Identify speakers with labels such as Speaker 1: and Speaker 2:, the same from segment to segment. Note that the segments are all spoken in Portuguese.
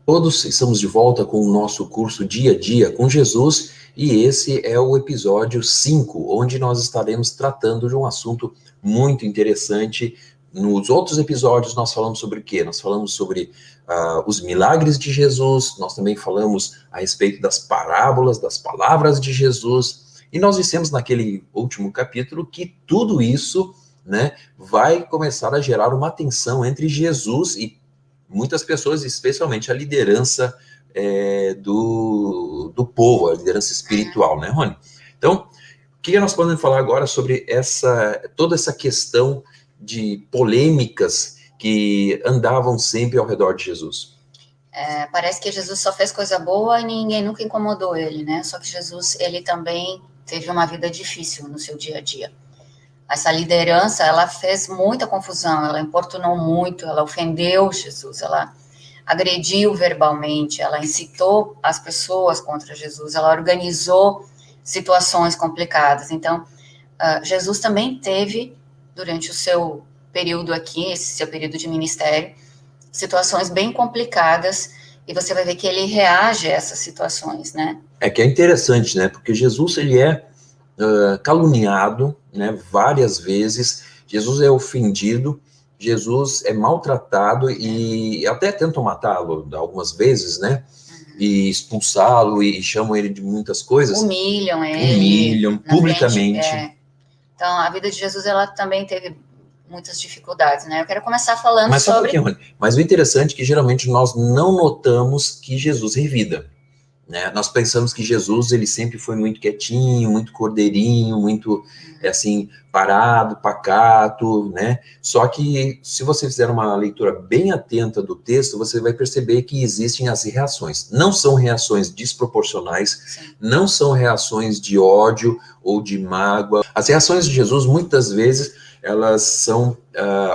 Speaker 1: Todos estamos de volta com o nosso curso Dia a Dia com Jesus, e esse é o episódio 5, onde nós estaremos tratando de um assunto muito interessante. Nos outros episódios nós falamos sobre o quê? Nós falamos sobre os milagres de Jesus, nós também falamos a respeito das parábolas, das palavras de Jesus, e nós dissemos naquele último capítulo que tudo isso, né, vai começar a gerar uma tensão entre Jesus e muitas pessoas, especialmente a liderança do povo, a liderança espiritual, né, Rony? Então, o que nós podemos falar agora sobre toda essa questão de polêmicas que andavam sempre ao redor de Jesus?
Speaker 2: Parece que Jesus só fez coisa boa e ninguém nunca incomodou ele, né? Só que Jesus, ele também teve uma vida difícil no seu dia a dia. Essa liderança, ela fez muita confusão, ela importunou muito, ela ofendeu Jesus, ela agrediu verbalmente, ela incitou as pessoas contra Jesus, ela organizou situações complicadas. Então, Jesus também teve, durante o seu período aqui, esse seu período de ministério, situações bem complicadas, e você vai ver que ele reage a essas situações, né?
Speaker 1: Que é interessante, né? Porque Jesus, ele é caluniado, né, várias vezes, Jesus é ofendido, Jesus é maltratado e até tentam matá-lo algumas vezes, né, e expulsá-lo e chamam ele de muitas coisas.
Speaker 2: Humilham ele.
Speaker 1: Humilham publicamente.
Speaker 2: Então, a vida de Jesus, ela também teve muitas dificuldades, né? Eu quero começar falando sobre...
Speaker 1: Mas o interessante é que geralmente nós não notamos que Jesus revida. Né? Nós pensamos que Jesus, ele sempre foi muito quietinho, muito cordeirinho, muito, assim, parado, pacato, né? Só que, se você fizer uma leitura bem atenta do texto, você vai perceber que existem as reações. Não são reações desproporcionais,
Speaker 2: Sim.
Speaker 1: Não são reações de ódio ou de mágoa. As reações de Jesus, muitas vezes, elas são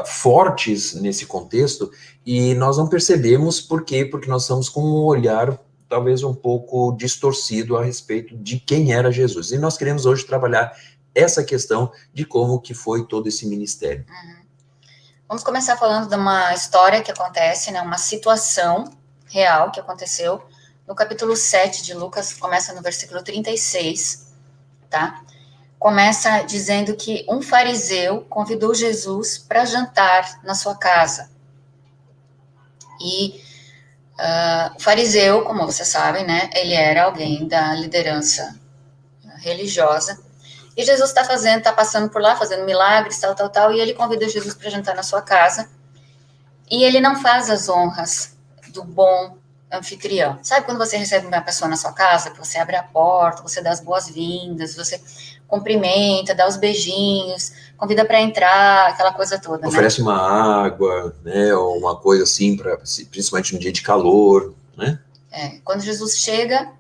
Speaker 1: fortes nesse contexto, e nós não percebemos por quê? Porque nós estamos com um olhar talvez um pouco distorcido a respeito de quem era Jesus. E nós queremos hoje trabalhar essa questão de como que foi todo esse ministério.
Speaker 2: Vamos começar falando de uma história que acontece, né, uma situação real que aconteceu no capítulo 7 de Lucas, começa no versículo 36, tá? Começa dizendo que um fariseu convidou Jesus para jantar na sua casa. E o fariseu, como vocês sabem, né, ele era alguém da liderança religiosa, e Jesus está passando por lá, fazendo milagres, tal, e ele convida Jesus para jantar na sua casa, e ele não faz as honras do bom anfitrião. Sabe quando você recebe uma pessoa na sua casa, que você abre a porta, você dá as boas-vindas, você cumprimenta, dá os beijinhos, convida para entrar, aquela coisa toda,
Speaker 1: oferece,
Speaker 2: né?
Speaker 1: uma água, né, ou uma coisa assim, principalmente no dia de calor, né?
Speaker 2: Quando Jesus chega,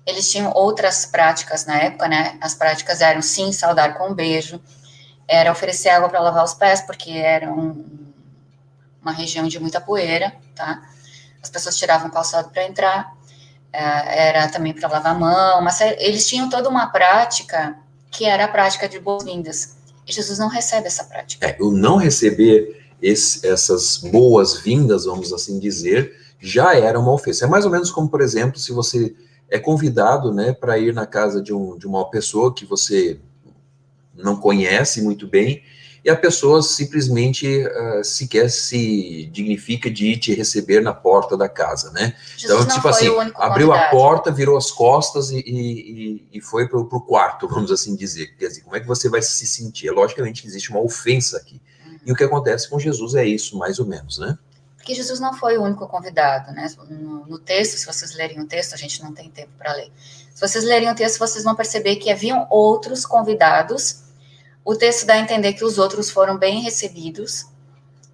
Speaker 2: eles tinham outras práticas na época, né? As práticas eram, sim, saudar com um beijo, era oferecer água para lavar os pés, porque era uma região de muita poeira, tá? As pessoas tiravam o calçado para entrar, era também para lavar a mão, mas eles tinham toda uma prática que era a prática de boas-vindas. E Jesus não recebe essa prática.
Speaker 1: O não receber essas boas-vindas, vamos assim dizer, já era uma ofensa. É mais ou menos como, por exemplo, se você é convidado, né, para ir na casa de uma pessoa que você não conhece muito bem, e a pessoa simplesmente sequer se dignifica de te receber na porta da casa, né?
Speaker 2: Jesus
Speaker 1: então, tipo assim, abriu a porta, virou as costas e foi para o quarto, vamos assim dizer. Quer dizer, como é que você vai se sentir? Logicamente que existe uma ofensa aqui. E o que acontece com Jesus é isso, mais ou menos, né?
Speaker 2: Porque Jesus não foi o único convidado, né? No texto, se vocês lerem o texto, a gente não tem tempo para ler. Se vocês lerem o texto, vocês vão perceber que haviam outros convidados. O texto dá a entender que os outros foram bem recebidos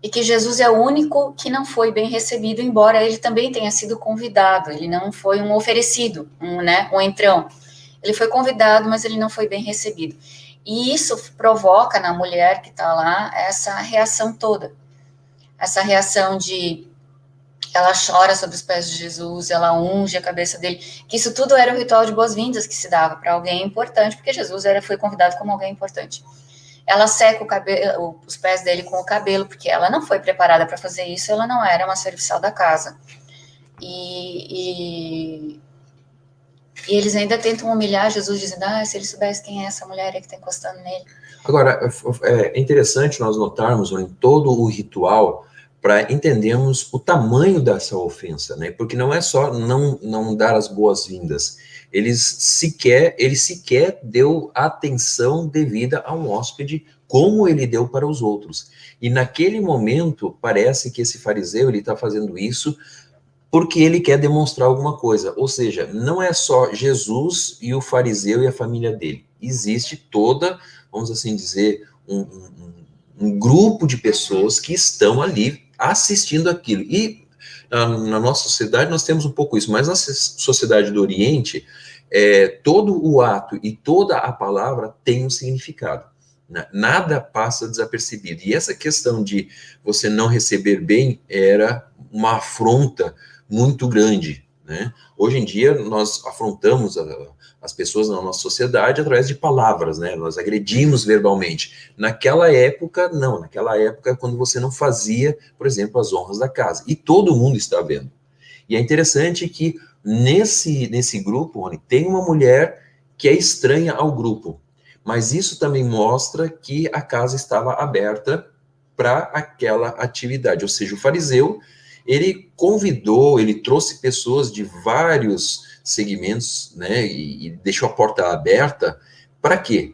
Speaker 2: e que Jesus é o único que não foi bem recebido, embora ele também tenha sido convidado. Ele não foi um oferecido, um entrão. Ele foi convidado, mas ele não foi bem recebido. E isso provoca na mulher que está lá essa reação toda. essa reação de ela chora sobre os pés de Jesus, ela unge a cabeça dele, que isso tudo era o ritual de boas-vindas que se dava para alguém importante, porque Jesus foi convidado como alguém importante. Ela seca os pés dele com o cabelo, porque ela não foi preparada para fazer isso, ela não era uma serviçal da casa. E eles ainda tentam humilhar Jesus, dizendo, se ele soubesse quem é essa mulher aí que está encostando nele.
Speaker 1: Agora, é interessante nós notarmos em todo o ritual para entendermos o tamanho dessa ofensa, né? Porque não é só não dar as boas-vindas. Ele sequer deu atenção devida a um hóspede como ele deu para os outros. E naquele momento, parece que esse fariseu ele está fazendo isso porque ele quer demonstrar alguma coisa. Ou seja, não é só Jesus e o fariseu e a família dele. Existe toda, vamos assim dizer, um grupo de pessoas que estão ali assistindo aquilo. E na nossa sociedade nós temos um pouco isso, mas na sociedade do Oriente, todo o ato e toda a palavra tem um significado. Nada passa desapercebido. E essa questão de você não receber bem era uma afronta muito grande, né? Hoje em dia nós afrontamos as pessoas na nossa sociedade através de palavras, né? Nós agredimos verbalmente. Naquela época, não. Naquela época, quando você não fazia, por exemplo, as honras da casa. E todo mundo está vendo. E é interessante que nesse grupo, Rony, tem uma mulher que é estranha ao grupo. Mas isso também mostra que a casa estava aberta para aquela atividade. Ou seja, o fariseu, ele convidou, ele trouxe pessoas de vários segmentos, né, e deixou a porta aberta, para quê?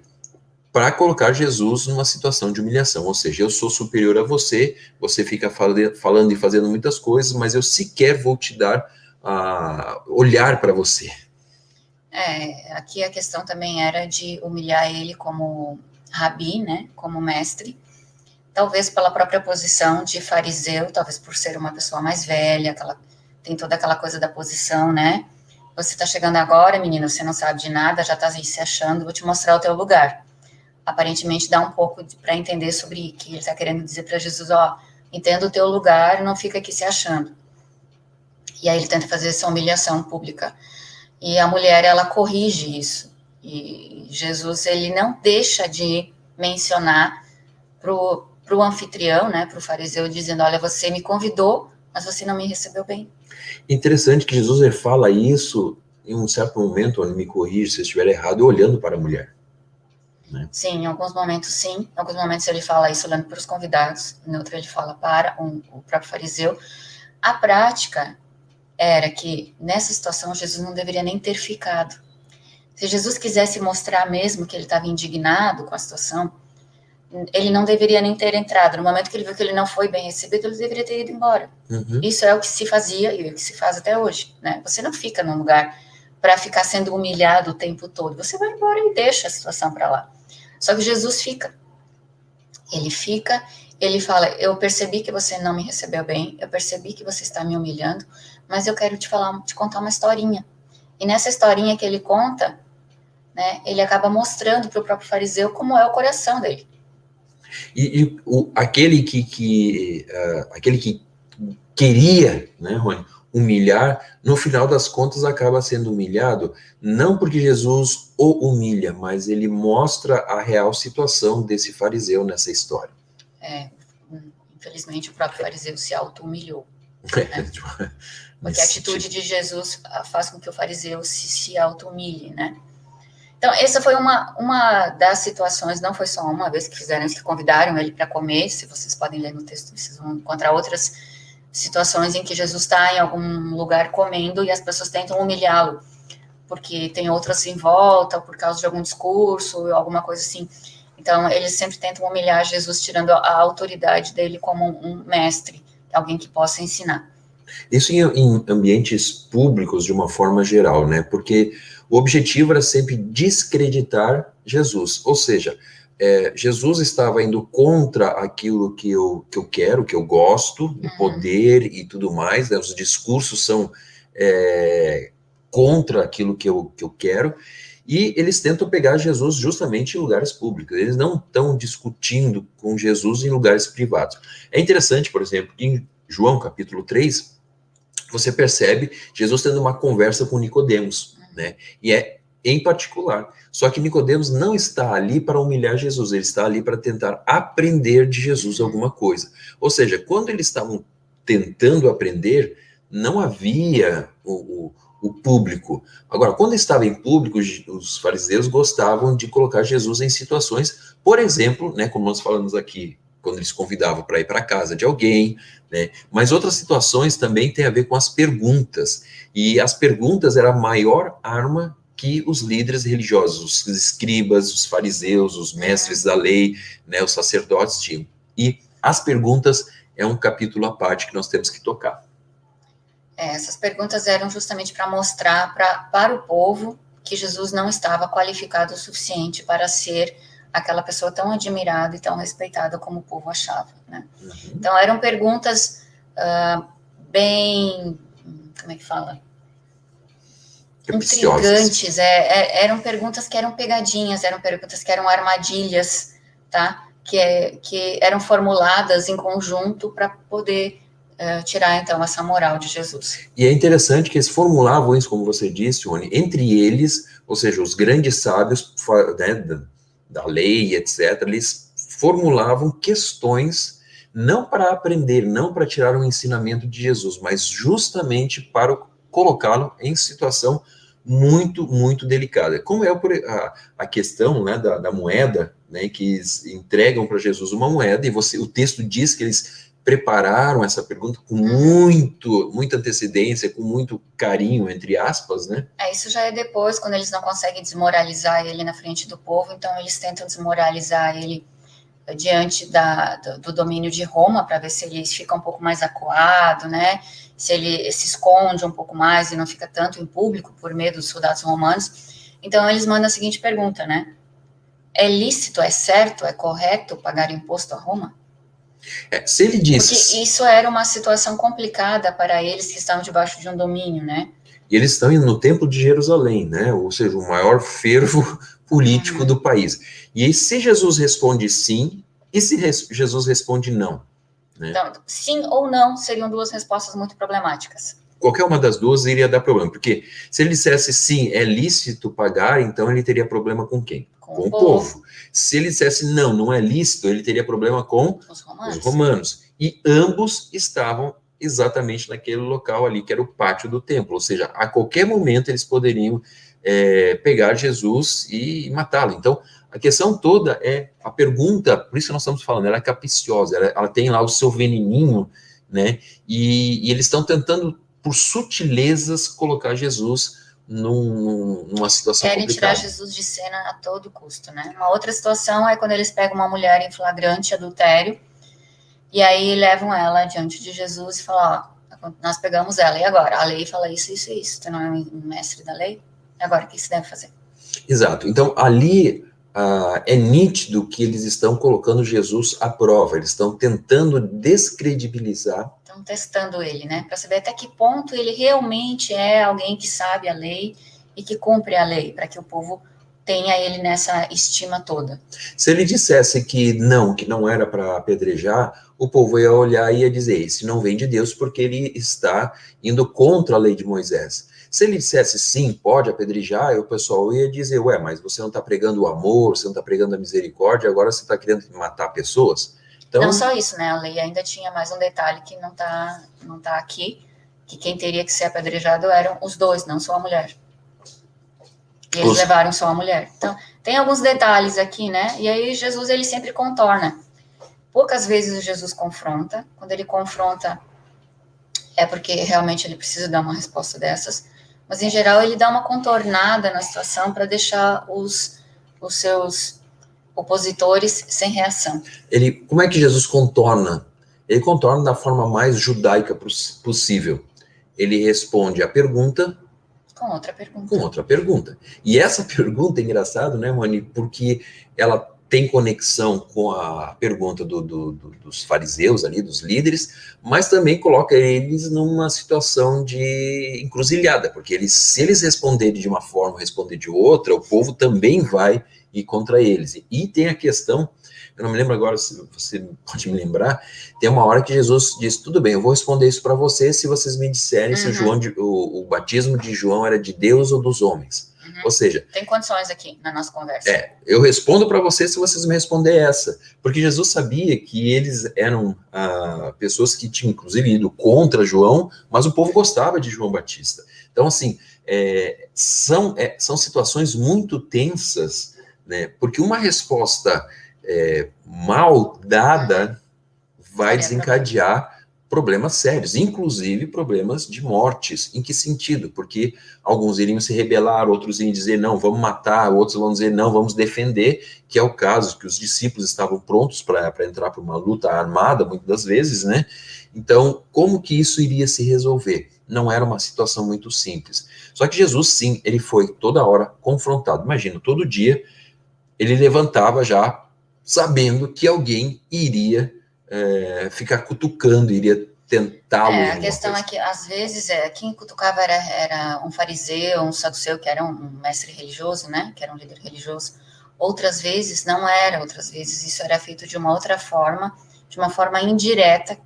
Speaker 1: Para colocar Jesus numa situação de humilhação, ou seja, eu sou superior a você, você fica falando e fazendo muitas coisas, mas eu sequer vou te dar olhar para você.
Speaker 2: Aqui a questão também era de humilhar ele como rabi, né, como mestre, talvez pela própria posição de fariseu, talvez por ser uma pessoa mais velha, tem toda aquela coisa da posição, né? Você está chegando agora, menina, você não sabe de nada, já está aí se achando, vou te mostrar o teu lugar. Aparentemente dá um pouco para entender sobre o que ele está querendo dizer para Jesus, entenda o teu lugar, não fica aqui se achando. E aí ele tenta fazer essa humilhação pública. E a mulher, ela corrige isso. E Jesus, ele não deixa de mencionar para o anfitrião, né, para o fariseu, dizendo, olha, você me convidou, mas você não me recebeu bem.
Speaker 1: Interessante que Jesus fala isso em um certo momento, me corrige se eu estiver errado, olhando para a mulher. Né?
Speaker 2: Sim, em alguns momentos sim, em alguns momentos ele fala isso olhando para os convidados, em outro ele fala para o próprio fariseu. A prática era que, nessa situação, Jesus não deveria nem ter ficado. Se Jesus quisesse mostrar mesmo que ele estava indignado com a situação, ele não deveria nem ter entrado. No momento que ele viu que ele não foi bem recebido, ele deveria ter ido embora.
Speaker 1: Uhum.
Speaker 2: Isso é o que se fazia e o que se faz até hoje, né? Você não fica num lugar para ficar sendo humilhado o tempo todo. Você vai embora e deixa a situação para lá. Só que Jesus fica. Ele fica, ele fala, eu percebi que você não me recebeu bem, eu percebi que você está me humilhando, mas eu quero te contar uma historinha. E nessa historinha que ele conta, né, ele acaba mostrando para o próprio fariseu como é o coração dele.
Speaker 1: Aquele que queria, né, Rony, humilhar, no final das contas acaba sendo humilhado, não porque Jesus o humilha, mas ele mostra a real situação desse fariseu nessa história.
Speaker 2: Infelizmente o próprio fariseu se auto-humilhou. Né? Porque a atitude de Jesus faz com que o fariseu se auto-humilhe, né? Então, essa foi uma das situações, não foi só uma vez que fizeram isso, que convidaram ele para comer, se vocês podem ler no texto, vocês vão encontrar outras situações em que Jesus está em algum lugar comendo e as pessoas tentam humilhá-lo, porque tem outras em volta, por causa de algum discurso, alguma coisa assim. Então, eles sempre tentam humilhar Jesus, tirando a autoridade dele como um mestre, alguém que possa ensinar.
Speaker 1: Isso em ambientes públicos, de uma forma geral, né? Porque o objetivo era sempre descreditar Jesus. Ou seja, Jesus estava indo contra aquilo que eu quero, que eu gosto, do poder e tudo mais, né? Os discursos são contra aquilo que eu quero, E eles tentam pegar Jesus justamente em lugares públicos. Eles não estão discutindo com Jesus em lugares privados. É interessante, por exemplo, que em João capítulo 3, você percebe Jesus tendo uma conversa com Nicodemos, né? E é em particular. Só que Nicodemos não está ali para humilhar Jesus, ele está ali para tentar aprender de Jesus alguma coisa. Ou seja, quando eles estavam tentando aprender, não havia o público. Agora, quando estava em público, os fariseus gostavam de colocar Jesus em situações, por exemplo, né, como nós falamos aqui, quando eles convidavam para ir para a casa de alguém, né? Mas outras situações também têm a ver com as perguntas. E as perguntas eram a maior arma que os líderes religiosos, os escribas, os fariseus, os mestres da lei, né, os sacerdotes tinham. E as perguntas é um capítulo à parte que nós temos que tocar.
Speaker 2: Essas perguntas eram justamente para mostrar para o povo que Jesus não estava qualificado o suficiente para ser aquela pessoa tão admirada e tão respeitada como o povo achava, né? Então, eram perguntas bem, como é que fala? Intrigantes, eram perguntas que eram pegadinhas, eram perguntas que eram armadilhas, tá? Que eram formuladas em conjunto para poder tirar, então, essa moral de Jesus.
Speaker 1: E é interessante que eles formulavam isso, como você disse, Rony, entre eles, ou seja, os grandes sábios, né, da lei, etc., eles formulavam questões não para aprender, não para tirar um ensinamento de Jesus, mas justamente para colocá-lo em situação muito, muito delicada. Como é a questão, né, da moeda, né, que eles entregam para Jesus uma moeda, e o texto diz que eles prepararam essa pergunta com muita antecedência, com muito carinho, entre aspas, né?
Speaker 2: Isso já é depois, quando eles não conseguem desmoralizar ele na frente do povo, então eles tentam desmoralizar ele diante do domínio de Roma, para ver se ele fica um pouco mais acuado, né? Se ele se esconde um pouco mais e não fica tanto em público por medo dos soldados romanos. Então eles mandam a seguinte pergunta, né? É lícito, é certo, é correto pagar imposto a Roma?
Speaker 1: Se ele disse...
Speaker 2: Porque isso era uma situação complicada para eles que estavam debaixo de um domínio, né?
Speaker 1: E eles estão indo no Templo de Jerusalém, né? Ou seja, o maior fervo político do país. E aí, se Jesus responde sim, e se Jesus responde não? Né?
Speaker 2: Então, sim ou não seriam duas respostas muito problemáticas.
Speaker 1: Qualquer uma das duas iria dar problema, porque se ele dissesse sim, é lícito pagar, então ele teria problema com quem? Com o povo. Se ele dissesse não, não é lícito, ele teria problema com os romanos. E ambos estavam exatamente naquele local ali, que era o pátio do templo, ou seja, a qualquer momento eles poderiam pegar Jesus e matá-lo. Então, a questão toda a pergunta, por isso que nós estamos falando, ela é capciosa, ela tem lá o seu veneninho, né, e eles estão tentando, por sutilezas, colocar Jesus numa situação
Speaker 2: Querem
Speaker 1: complicada.
Speaker 2: Tirar Jesus de cena a todo custo, né? Uma outra situação é quando eles pegam uma mulher em flagrante adultério, e aí levam ela diante de Jesus e falam, ó, nós pegamos ela, e agora? A lei fala isso, isso e isso, tu não é um mestre da lei? E agora, o que se deve fazer?
Speaker 1: Exato, então ali é nítido que eles estão colocando Jesus à prova, eles estão tentando descredibilizar.
Speaker 2: Estão testando ele, né, para saber até que ponto ele realmente é alguém que sabe a lei e que cumpre a lei, para que o povo tenha ele nessa estima toda.
Speaker 1: Se ele dissesse que não era para apedrejar, o povo ia olhar e ia dizer, esse não vem de Deus porque ele está indo contra a lei de Moisés. Se ele dissesse sim, pode apedrejar, o pessoal ia dizer, ué, mas você não está pregando o amor, você não está pregando a misericórdia, agora você está querendo matar pessoas? Então,
Speaker 2: não só isso, né, a lei ainda tinha mais um detalhe que não tá aqui, que quem teria que ser apedrejado eram os dois, não só a mulher. E eles levaram só a mulher. Então, tem alguns detalhes aqui, né? E aí Jesus, ele sempre contorna. Poucas vezes Jesus confronta. Quando ele confronta, é porque realmente ele precisa dar uma resposta dessas. Mas, em geral, ele dá uma contornada na situação para deixar os seus opositores sem reação.
Speaker 1: Como é que Jesus contorna? Ele contorna da forma mais judaica possível. Ele responde a pergunta...
Speaker 2: Com outra pergunta.
Speaker 1: Com outra pergunta. E essa pergunta é engraçada, né, Rony? Porque ela tem conexão com a pergunta dos fariseus ali, dos líderes, mas também coloca eles numa situação de encruzilhada, porque se eles responderem de uma forma, responder de outra, o povo também vai ir contra eles. E tem a questão, eu não me lembro agora, se você pode me lembrar, tem uma hora que Jesus diz, tudo bem, eu vou responder isso para vocês se vocês me disserem se o batismo de João era de Deus ou dos homens. Ou seja...
Speaker 2: Tem condições aqui na nossa conversa.
Speaker 1: Eu respondo para vocês se vocês me responder essa. Porque Jesus sabia que eles eram pessoas que tinham, inclusive, ido contra João, mas o povo gostava de João Batista. Então, assim, são situações muito tensas, né? Porque uma resposta mal dada vai desencadear problemas sérios, inclusive problemas de mortes. Em que sentido? Porque alguns iriam se rebelar, outros iriam dizer, não, vamos matar, outros vão dizer, não, vamos defender, que é o caso que os discípulos estavam prontos para entrar para uma luta armada, muitas das vezes, né? Então, como que isso iria se resolver? Não era uma situação muito simples. Só que Jesus, sim, ele foi toda hora confrontado. Imagina, todo dia ele levantava já sabendo que alguém iria ficar cutucando, iria tentá-lo.
Speaker 2: A questão é que, às vezes, quem cutucava era um fariseu, um saduceu, que era um mestre religioso, né, que era um líder religioso. Outras vezes não era, outras vezes isso era feito de uma outra forma, de uma forma indireta,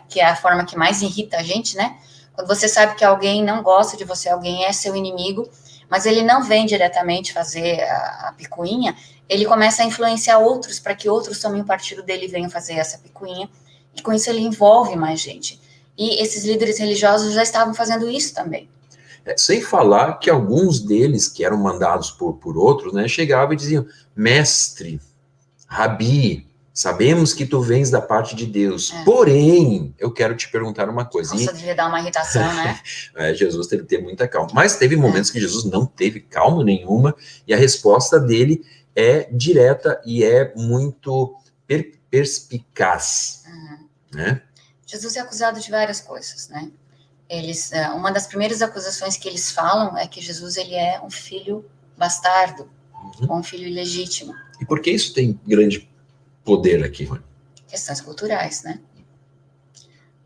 Speaker 2: que é a forma que mais irrita a gente, né? Quando você sabe que alguém não gosta de você, alguém é seu inimigo, mas ele não vem diretamente fazer a picuinha, ele começa a influenciar outros para que outros tomem o partido dele e venham fazer essa picuinha, e com isso ele envolve mais gente. E esses líderes religiosos já estavam fazendo isso também.
Speaker 1: Sem falar que alguns deles, que eram mandados por outros, né, chegavam e diziam, mestre, rabi, sabemos que tu vens da parte de Deus, porém, eu quero te perguntar uma coisa.
Speaker 2: Nossa, devia dar uma irritação, né?
Speaker 1: Jesus teve que ter muita calma. Mas teve momentos que Jesus não teve calma nenhuma, e a resposta dele é direta e é muito perspicaz. Né?
Speaker 2: Jesus é acusado de várias coisas, né? Uma das primeiras acusações que eles falam é que Jesus ele é um filho bastardo, ou um filho ilegítimo.
Speaker 1: E por que isso tem grande poder aqui, Rony?
Speaker 2: Questões culturais, né?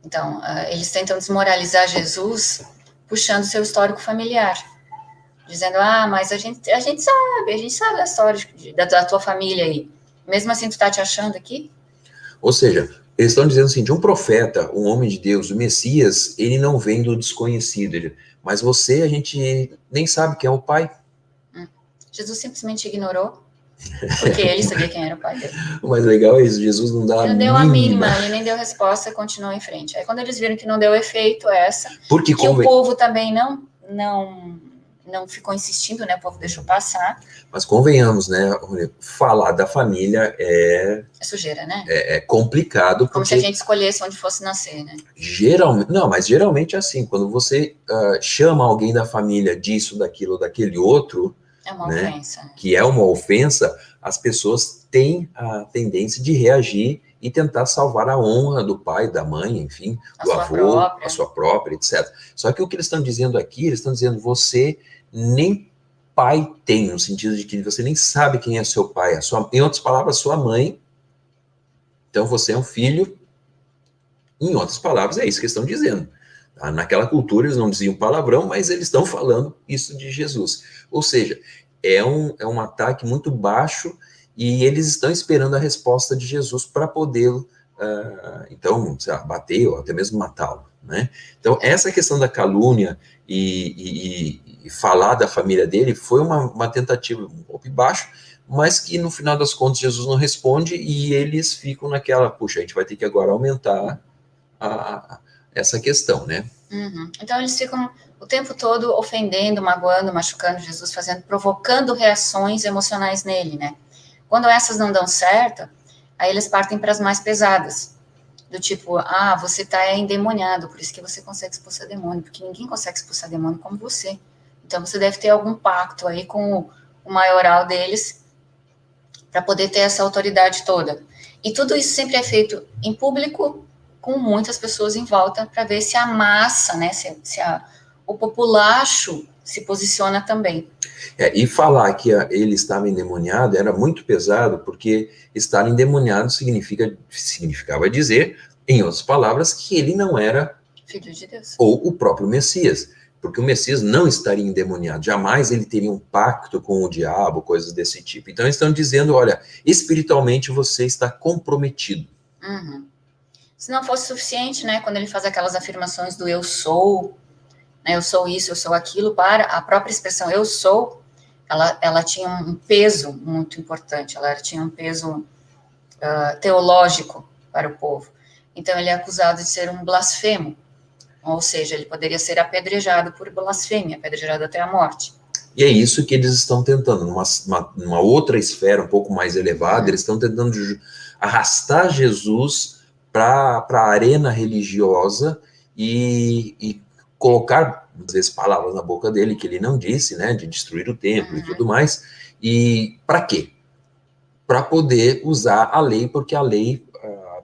Speaker 2: Então, eles tentam desmoralizar Jesus puxando seu histórico familiar, dizendo, mas a gente sabe a história da tua família aí. Mesmo assim, tu tá te achando aqui?
Speaker 1: Ou seja, eles estão dizendo assim, de um profeta, um homem de Deus, o Messias, ele não vem do desconhecido, mas você, a gente nem sabe quem é o pai.
Speaker 2: Jesus simplesmente ignorou, porque ele sabia quem era o pai dele.
Speaker 1: O mais legal é isso, Jesus não dá
Speaker 2: ele não deu a mínima, ele nem deu resposta e continuou em frente. Aí quando eles viram que não deu efeito que o povo também não ficou insistindo, né? O povo deixou passar.
Speaker 1: Mas convenhamos, né? Falar da família é
Speaker 2: sujeira, né?
Speaker 1: É complicado.
Speaker 2: Como se a gente escolhesse onde fosse nascer, né?
Speaker 1: Geralmente é assim, quando você chama alguém da família disso, daquilo, daquele outro,
Speaker 2: é uma ofensa.
Speaker 1: Que é uma ofensa, as pessoas têm a tendência de reagir e tentar salvar a honra do pai, da mãe, enfim, do avô, a sua própria, etc. Só que o que eles estão dizendo aqui, eles estão dizendo, você nem pai tem, no sentido de que você nem sabe quem é seu pai, em outras palavras, sua mãe. Então você é um filho, em outras palavras, é isso que eles estão dizendo. Naquela cultura eles não diziam palavrão, mas eles estão falando isso de Jesus. Ou seja, é um ataque muito baixo e eles estão esperando a resposta de Jesus para podê-lo, então, bater ou até mesmo matá-lo. Né? Então, essa questão da calúnia e falar da família dele foi uma tentativa um pouco baixo, mas que no final das contas Jesus não responde e eles ficam naquela, puxa, a gente vai ter que agora aumentar essa questão, né?
Speaker 2: Então eles ficam o tempo todo ofendendo, magoando, machucando Jesus, provocando reações emocionais nele, né? Quando essas não dão certo, aí eles partem para as mais pesadas, do tipo, você está endemoniado, por isso que você consegue expulsar demônio, porque ninguém consegue expulsar demônio como você. Então você deve ter algum pacto aí com o maioral deles para poder ter essa autoridade toda. E tudo isso sempre é feito em público, com muitas pessoas em volta, para ver se a massa, né, o populacho se posiciona também.
Speaker 1: E falar que ele estava endemoniado era muito pesado, porque estar endemoniado significava dizer, em outras palavras, que ele não era
Speaker 2: Filho de Deus.
Speaker 1: Ou o próprio Messias, porque o Messias não estaria endemoniado, jamais ele teria um pacto com o diabo, coisas desse tipo. Então eles estão dizendo, olha, espiritualmente você está comprometido.
Speaker 2: Uhum. Se não fosse suficiente, né, quando ele faz aquelas afirmações do eu sou, né, eu sou isso, eu sou aquilo, para a própria expressão eu sou, ela tinha um peso muito importante, ela tinha um peso teológico para o povo. Então ele é acusado de ser um blasfemo, ou seja, ele poderia ser apedrejado por blasfêmia, apedrejado até a morte.
Speaker 1: E é isso que eles estão tentando, numa outra esfera um pouco mais elevada, eles estão tentando arrastar Jesus para a arena religiosa e colocar, às vezes, palavras na boca dele que ele não disse, né, de destruir o templo e tudo mais. E para quê? Para poder usar a lei, porque a lei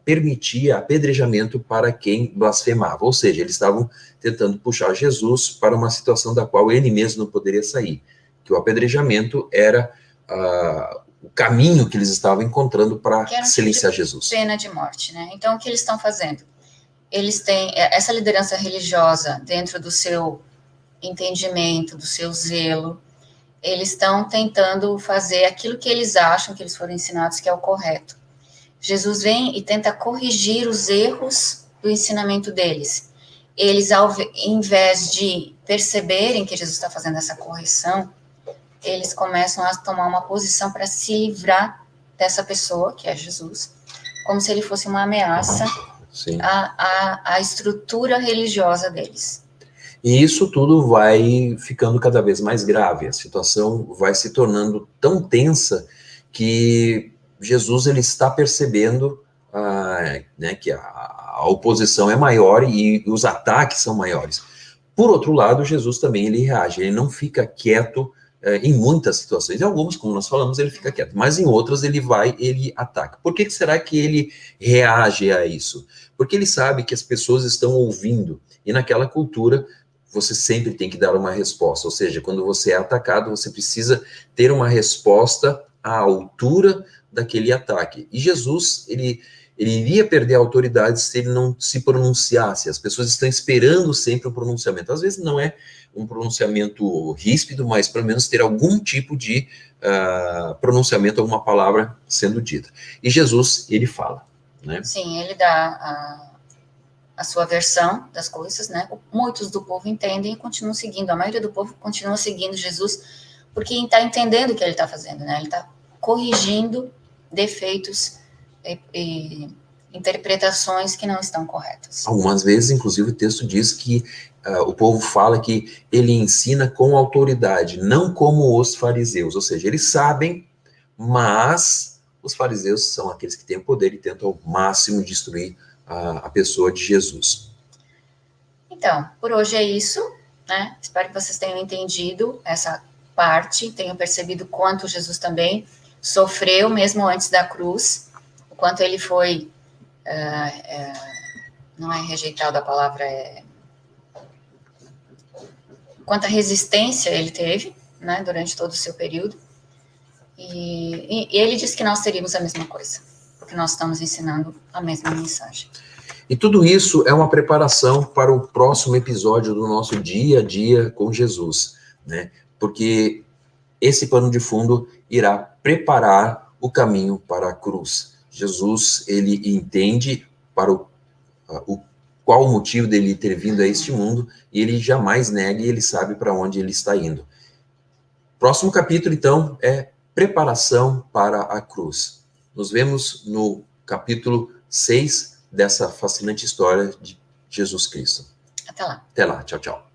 Speaker 1: permitia apedrejamento para quem blasfemava. Ou seja, eles estavam tentando puxar Jesus para uma situação da qual ele mesmo não poderia sair. Que o apedrejamento era o caminho que eles estavam encontrando para silenciar Jesus.
Speaker 2: Pena de morte, né? Então, o que eles estão fazendo? Eles têm essa liderança religiosa dentro do seu entendimento, do seu zelo, eles estão tentando fazer aquilo que eles acham que eles foram ensinados que é o correto. Jesus vem e tenta corrigir os erros do ensinamento deles. Eles, ao invés de perceberem que Jesus está fazendo essa correção, eles começam a tomar uma posição para se livrar dessa pessoa, que é Jesus, como se ele fosse uma ameaça à estrutura religiosa deles.
Speaker 1: E isso tudo vai ficando cada vez mais grave, a situação vai se tornando tão tensa que Jesus ele está percebendo né, que a oposição é maior e os ataques são maiores. Por outro lado, Jesus também ele reage, ele não fica quieto em muitas situações. Em algumas, como nós falamos, ele fica quieto, mas em outras ele ataca. Por que será que ele reage a isso? Porque ele sabe que as pessoas estão ouvindo, e naquela cultura você sempre tem que dar uma resposta, ou seja, quando você é atacado, você precisa ter uma resposta à altura daquele ataque. E Jesus, ele iria perder a autoridade se ele não se pronunciasse. As pessoas estão esperando sempre o pronunciamento. Às vezes não é um pronunciamento ríspido, mas pelo menos ter algum tipo de pronunciamento, alguma palavra sendo dita. E Jesus, ele fala, né?
Speaker 2: Sim, ele dá a sua versão das coisas, né? Muitos do povo entendem e continuam seguindo. A maioria do povo continua seguindo Jesus porque está entendendo o que ele está fazendo, né? Ele está corrigindo defeitos e interpretações que não estão corretas.
Speaker 1: Algumas vezes, inclusive, o texto diz que o povo fala que ele ensina com autoridade, não como os fariseus. Ou seja, eles sabem, mas os fariseus são aqueles que têm poder e tentam ao máximo destruir a pessoa de Jesus.
Speaker 2: Então, por hoje é isso, né? Espero que vocês tenham entendido essa parte, tenham percebido quanto Jesus também sofreu, mesmo antes da cruz, o quanto ele foi, não é rejeitado a palavra, quanta resistência ele teve, né, durante todo o seu período, e ele disse que nós teríamos a mesma coisa, porque nós estamos ensinando a mesma mensagem.
Speaker 1: E tudo isso é uma preparação para o próximo episódio do nosso dia a dia com Jesus, né? Porque esse pano de fundo irá preparar o caminho para a cruz. Jesus, ele entende para qual o motivo dele ter vindo a este mundo, e ele jamais nega e ele sabe para onde ele está indo. Próximo capítulo, então, é preparação para a cruz. Nos vemos no capítulo 6 dessa fascinante história de Jesus Cristo.
Speaker 2: Até lá.
Speaker 1: Até lá. Tchau, tchau.